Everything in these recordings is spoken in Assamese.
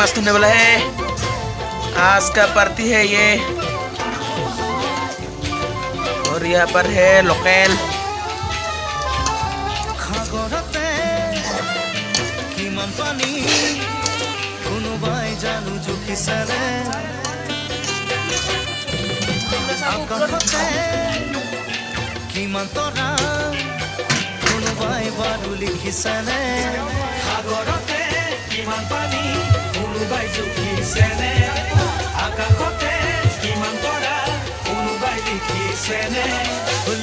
माछ धरने वाला है। आज का पार्टी है ये। और यहाँ पर है लोकल।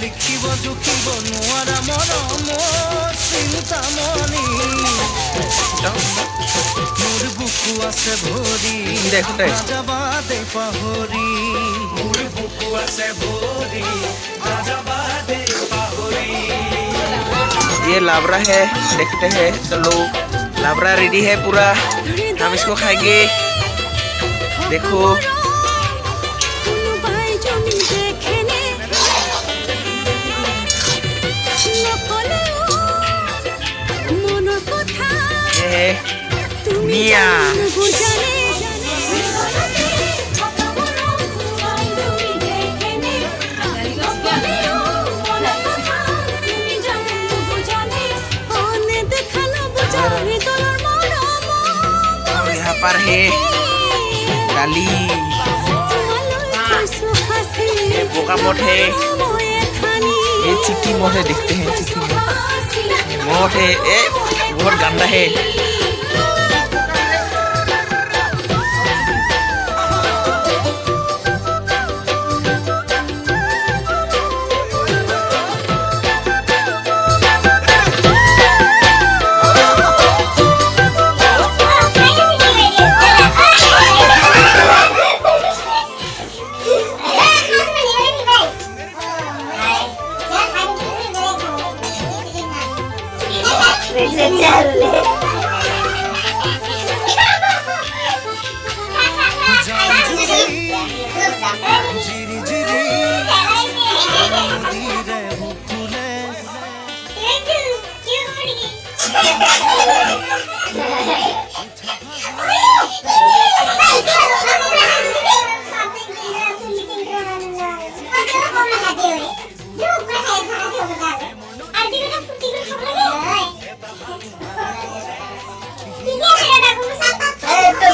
লিখিব জুখিব নোৱাৰা মৰম চিন্তামণি মোৰ বুকু আছে ভৰি নাযাবা দে পাহৰি মোৰ বুকু আছে ভৰি নাযাবা দে পাহৰি। ये लाबरा है, देखते हैं। चलो लाबरा रेडी है पूरा, हम इसको खाएंगे। देखो ये है मिया। और यहाँ पर है दाली, ये बोका मोट है, ये चिट्ठी मोट है। देखते हैं चिट्ठी मोट है, ये बहुत गंदा है।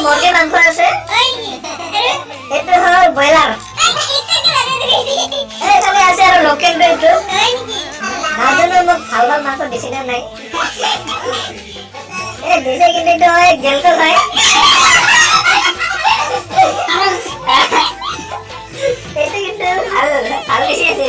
मुर्गी मांस আছে এটা হয় ব্রয়লার এখানে আছে আর লোকাল রেট নাজনো মোক ভাল ভাল মাছ বেশি দাম নাই এ দেশে কিন্তু তো হয় গেলটো হয় এটা কিন্তু ভাল ভাল বেশি আছে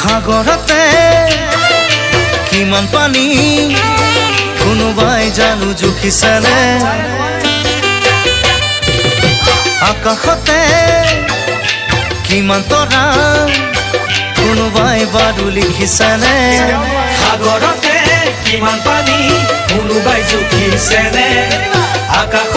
সাগৰতে কিমান পানী কোনোবাই জানো জুখিছেনে আকাশতে কিমান তৰা কোনোবাই বাৰু লিখিছেনে সাগৰতে কিমান পানী কোনোবাই জুখিছেনে আকাশ